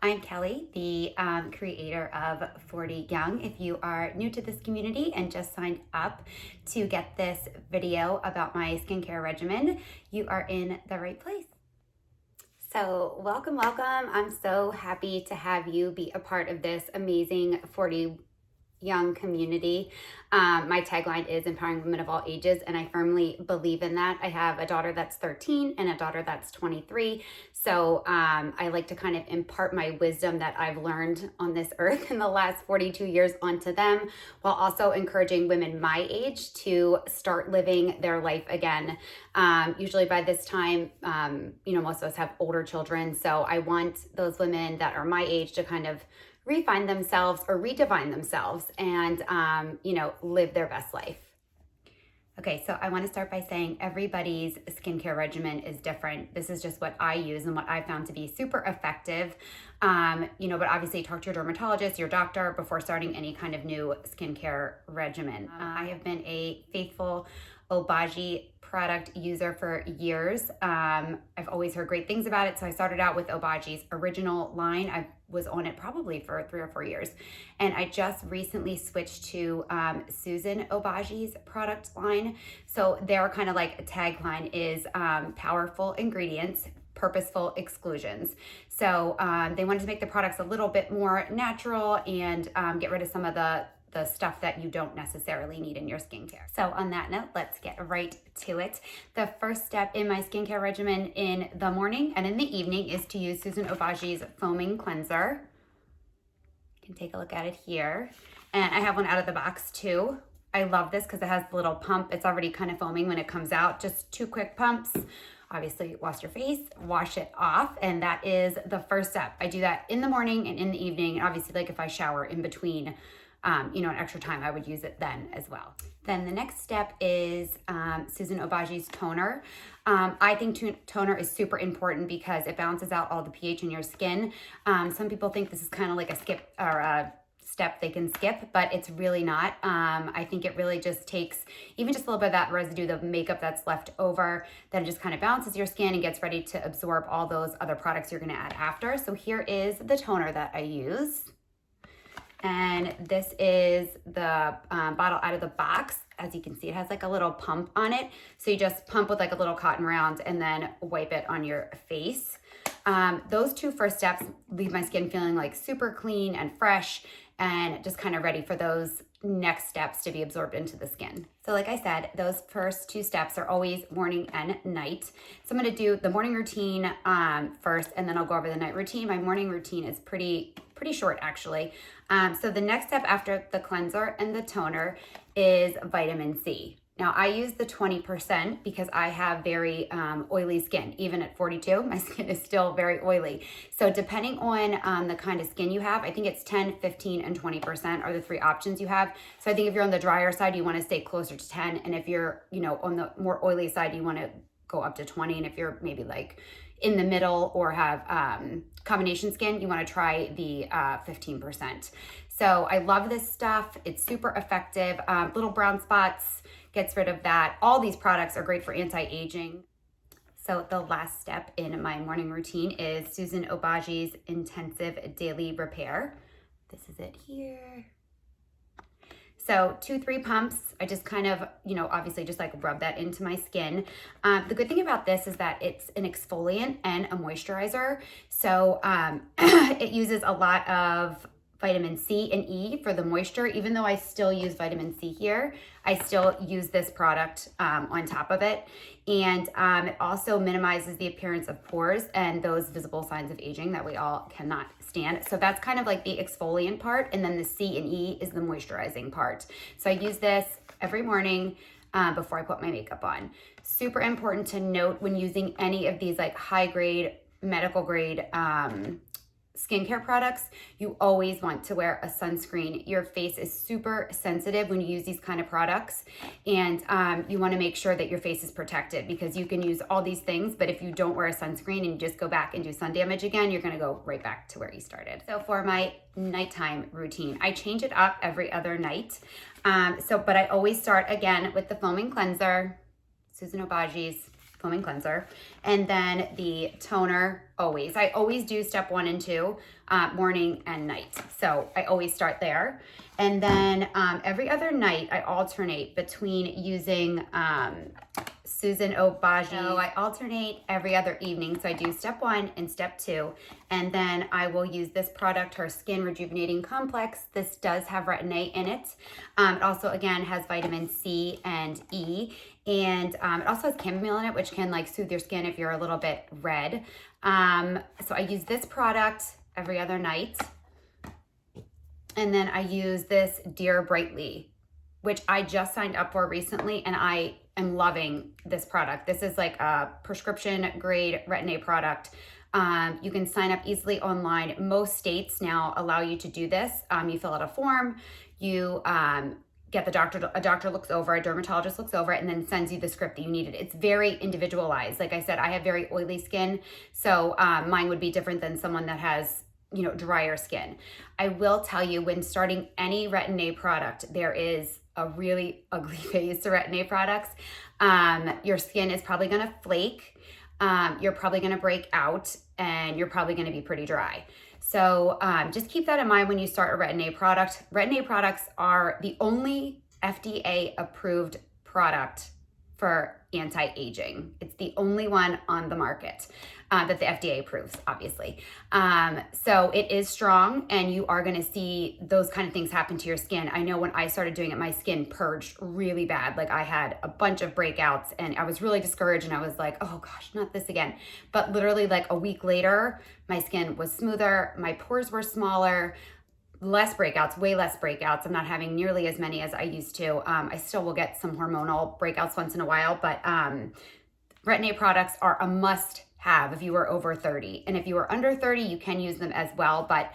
I'm Kelly, the creator of 40 Young. If you are new to this community and just signed up to get this video about my skincare regimen, you are in the right place. So welcome. I'm so happy to have you be a part of this amazing 40 Young community. My tagline is empowering women of all ages, and I firmly believe in that. I have a daughter that's 13 and a daughter that's 23. So I like to kind of impart my wisdom that I've learned on this earth in the last 42 years onto them, while also encouraging women my age to start living their life again. Usually by this time, most of us have older children. So I want those women that are my age to kind of refine themselves or redefine themselves and, live their best life. Okay, so I want to start by saying everybody's skincare regimen is different. This is just what I use and what I found to be super effective. But obviously talk to your dermatologist, your doctor before starting any kind of new skincare regimen. I have been a faithful Obagi product user for years. I've always heard great things about it. So I started out with Obagi's original line. I was on it probably for 3 or 4 years. And I just recently switched to Susan Obagi's product line. So their kind of like tagline is powerful ingredients, purposeful exclusions. So they wanted to make the products a little bit more natural and get rid of some of the stuff that you don't necessarily need in your skincare. So on that note, let's get right to it. The first step in my skincare regimen in the morning and in the evening is to use Susan Obagi's foaming cleanser. You can take a look at it here. And I have one out of the box too. I love this because it has the little pump. It's already kind of foaming when it comes out. Just 2 quick pumps. Obviously, wash your face, wash it off, and that is the first step. I do that in the morning and in the evening. Obviously, like if I shower in between, an extra time, I would use it then as well. Then the next step is Susan Obagi's toner. I think toner is super important because it balances out all the pH in your skin. Some people think this is kind of like a skip or a step they can skip, but it's really not. I think it really just takes even just a little bit of that residue, the makeup that's left over, then it just kind of balances your skin and gets ready to absorb all those other products you're gonna add after. So here is the toner that I use. And this is the bottle out of the box. As you can see, it has like a little pump on it. So you just pump with like a little cotton round and then wipe it on your face. Those 2 first steps leave my skin feeling like super clean and fresh and just kind of ready for those next steps to be absorbed into the skin. So like I said, those first 2 steps are always morning and night. So I'm gonna do the morning routine first, and then I'll go over the night routine. My morning routine is pretty short actually. So the next step after the cleanser and the toner is vitamin C. Now I use the 20% because I have very oily skin. Even at 42, my skin is still very oily. So depending on the kind of skin you have, I think it's 10, 15, and 20% are the 3 options you have. So I think if you're on the drier side, you want to stay closer to 10. And if you're, on the more oily side, you want to go up to 20. And if you're maybe like in the middle or have combination skin, you want to try the 15%. So I love this stuff. It's super effective. Little brown spots, gets rid of that. All these products are great for anti-aging. So the last step in my morning routine is Susan Obagi's Intensive Daily Repair. This is it here. So 2-3 pumps. I just kind of, obviously just like rub that into my skin. The good thing about this is that it's an exfoliant and a moisturizer. So it uses a lot of vitamin C and E for the moisture. Even though I still use vitamin C here, I still use this product on top of it. And it also minimizes the appearance of pores and those visible signs of aging that we all cannot stand. So that's kind of like the exfoliant part. And then the C and E is the moisturizing part. So I use this every morning before I put my makeup on. Super important to note when using any of these like high grade, medical grade skincare products, you always want to wear a sunscreen. Your face is super sensitive when you use these kind of products, and you want to make sure that your face is protected because you can use all these things, but if you don't wear a sunscreen and you just go back and do sun damage again, you're going to go right back to where you started. So for my nighttime routine, I change it up every other night. But I always start again with the foaming cleanser, Susan Obagi's foaming cleanser. And then the toner, always. I always do step 1 and 2, morning and night. So I always start there. And then every other night, I alternate between using Susan Obagi. So I alternate every other evening. So I do step 1 and step 2. And then I will use this product, her Skin Rejuvenating Complex. This does have retin A in it. It also, again, has vitamin C and E. And it also has chamomile in it, which can like soothe your skin if you're a little bit red. So I use this product every other night. And then I use this Dear Brightly, which I just signed up for recently, and I am loving this product. This is like a prescription grade retin A product. You can sign up easily online. Most states now allow you to do this. You fill out a form, you get a doctor looks over, a dermatologist looks over it, and then sends you the script that you needed. It's very individualized. Like I said, I have very oily skin, so mine would be different than someone that has, you know, drier skin. I will tell you, when starting any retin A product, there is a really ugly phase to retin A products. Your skin is probably gonna flake, you're probably gonna break out, and you're probably gonna be pretty dry. So just keep that in mind when you start a retin A product. Retin A products are the only FDA approved product for anti-aging. It's the only one on the market that the FDA approves, obviously. So it is strong, and you are gonna see those kind of things happen to your skin. I know when I started doing it, my skin purged really bad. Like I had a bunch of breakouts, and I was really discouraged, and I was like, oh gosh, not this again. But literally like a week later, my skin was smoother, my pores were smaller, less breakouts, way less breakouts. I'm not having nearly as many as I used to. I still will get some hormonal breakouts once in a while, but retin A products are a must have if you are over 30. And if you are under 30, you can use them as well, but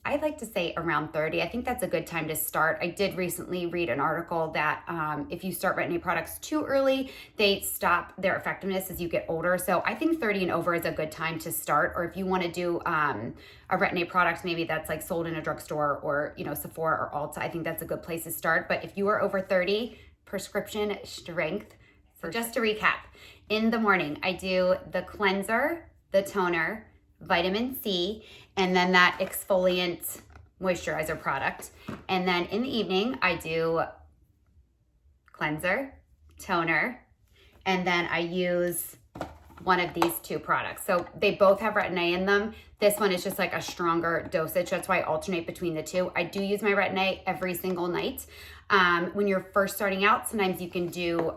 I like to say around 30. I think that's a good time to start. I did recently read an article that if you start retin A products too early, they stop their effectiveness as you get older. So I think 30 and over is a good time to start. Or if you want to do a retin A product, maybe that's like sold in a drugstore or, you know, Sephora or Ulta, I think that's a good place to start. But if you are over 30, prescription strength. So just to recap, in the morning, I do the cleanser, the toner, vitamin C, and then that exfoliant moisturizer product. And then in the evening, I do cleanser, toner, and then I use one of these 2 products. So they both have retin A in them. This one is just like a stronger dosage. That's why I alternate between the 2. I do use my retin A every single night. When you're first starting out, sometimes you can do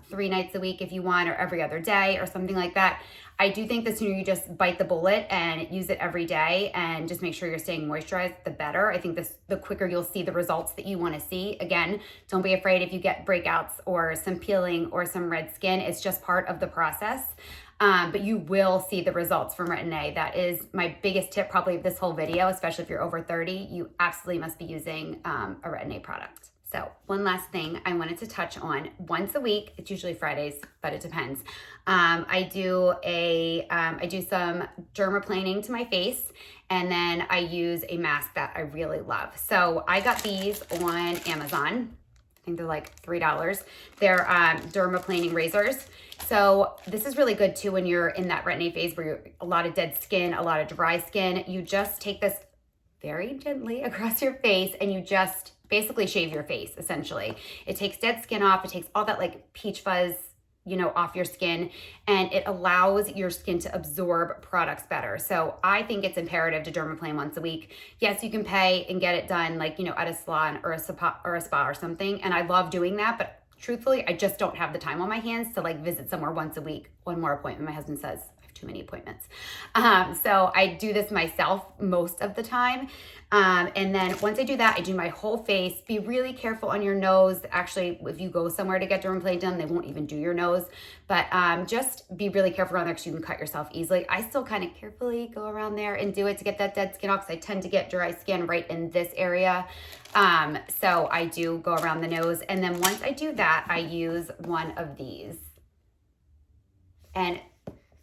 3 nights a week if you want, or every other day or something like that. I do think the sooner you just bite the bullet and use it every day and just make sure you're staying moisturized, the better. I think the quicker you'll see the results that you want to see. Again, don't be afraid if you get breakouts or some peeling or some red skin. It's just part of the process. But you will see the results from retin A. That is my biggest tip probably of this whole video, especially if you're over 30. You absolutely must be using a retin A product. So one last thing I wanted to touch on. Once a week, it's usually Fridays, but it depends. I do some dermaplaning to my face, and then I use a mask that I really love. So I got these on Amazon. I think they're like $3. They're dermaplaning razors. So this is really good too when you're in that retin A phase where you're a lot of dead skin, a lot of dry skin. You just take this very gently across your face, and you just basically shave your face, essentially. It takes dead skin off. It takes all that like peach fuzz, you know, off your skin, and it allows your skin to absorb products better. So I think it's imperative to dermaplane once a week. Yes, you can pay and get it done like, you know, at a salon or a spa or something. And I love doing that, but truthfully, I just don't have the time on my hands to like visit somewhere once a week. One more appointment, my husband says. Too many appointments. So I do this myself most of the time. And then once I do that, I do my whole face. Be really careful on your nose. Actually, if you go somewhere to get dermaplane done, they won't even do your nose. But just be really careful around there because you can cut yourself easily. I still kind of carefully go around there and do it to get that dead skin off because I tend to get dry skin right in this area. So I do go around the nose. And then once I do that, I use one of these. And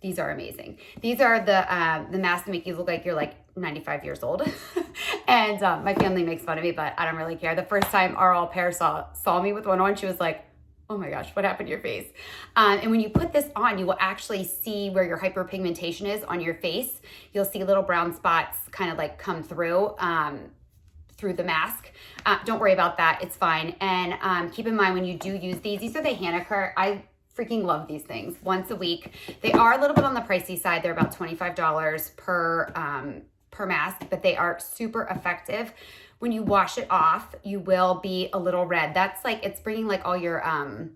these are amazing. These are the masks that make you look like you're like 95 years old. And my family makes fun of me, but I don't really care. The first time our au pair saw me with one on, she was like, oh my gosh, what happened to your face? And when you put this on, you will actually see where your hyperpigmentation is on your face. You'll see little brown spots kind of like come through the mask. Don't worry about that, it's fine. And keep in mind when you do use these are the Hanukkah. I freaking love these things once a week. They are a little bit on the pricey side. They're about $25 per mask, but they are super effective. When you wash it off, you will be a little red. That's like, it's bringing like all your, I want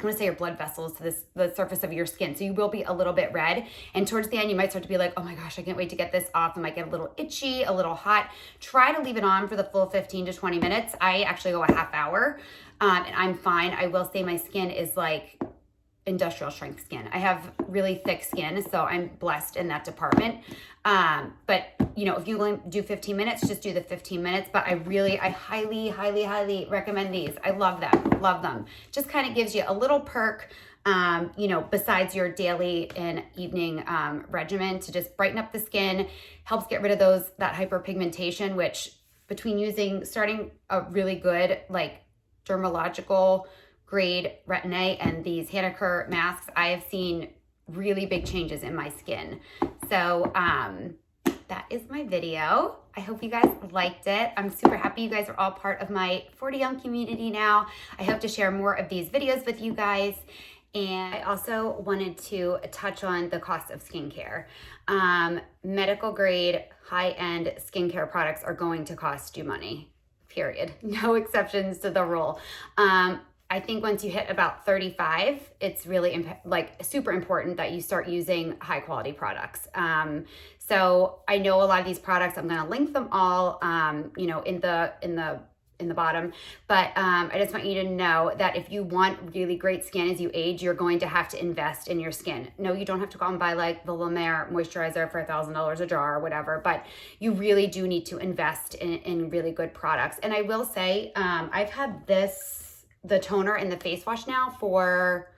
to say your blood vessels to the surface of your skin. So you will be a little bit red. And towards the end, you might start to be like, oh my gosh, I can't wait to get this off. I might get a little itchy, a little hot. Try to leave it on for the full 15 to 20 minutes. I actually go a half hour and I'm fine. I will say my skin is like industrial strength skin. I have really thick skin, so I'm blessed in that department. But you know, if you only do 15 minutes, just do the 15 minutes. But I highly, highly, highly recommend these. I love them. Just kind of gives you a little perk, you know, besides your daily and evening regimen to just brighten up the skin, helps get rid of that hyperpigmentation, which between starting a really good like dermatological grade Retinoid and these Hanukkah masks, I have seen really big changes in my skin. So that is my video. I hope you guys liked it. I'm super happy you guys are all part of my 40 Young community now. I hope to share more of these videos with you guys. And I also wanted to touch on the cost of skincare. Medical grade, high-end skincare products are going to cost you money, period. No exceptions to the rule. I think once you hit about 35, it's really like super important that you start using high quality products. So I know a lot of these products, I'm going to link them all, you know, in the bottom, but I just want you to know that if you want really great skin as you age, you're going to have to invest in your skin. No, you don't have to go and buy like the La Mer moisturizer for $1,000 a jar or whatever, but you really do need to invest in really good products. And I will say, I've had the toner and the face wash now for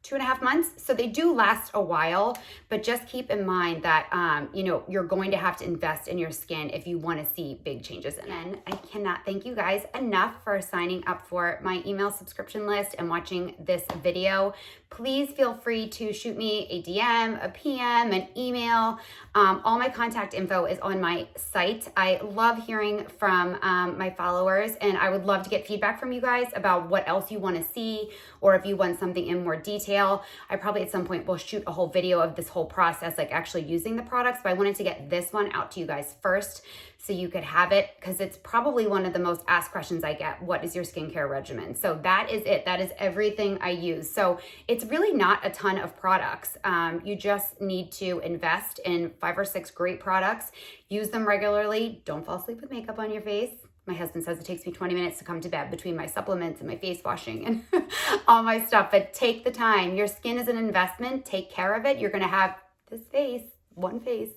2.5 months. So they do last a while, but just keep in mind that, you know, you're going to have to invest in your skin if you want to see big changes in it. And I cannot thank you guys enough for signing up for my email subscription list and watching this video. Please feel free to shoot me a DM, a PM, an email. All my contact info is on my site. I love hearing from my followers, and I would love to get feedback from you guys about what else you want to see, or if you want something in more detail. I probably at some point will shoot a whole video of this whole process, like actually using the products, but I wanted to get this one out to you guys first so you could have it, because it's probably one of the most asked questions I get. What is your skincare regimen? So that is it. That is everything I use. So it's really not a ton of products. You just need to invest in 5 or 6 great products. Use them regularly. Don't fall asleep with makeup on your face. My husband says it takes me 20 minutes to come to bed between my supplements and my face washing and all my stuff. But take the time. Your skin is an investment. Take care of it. You're going to have this face, one face,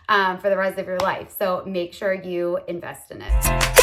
for the rest of your life. So make sure you invest in it.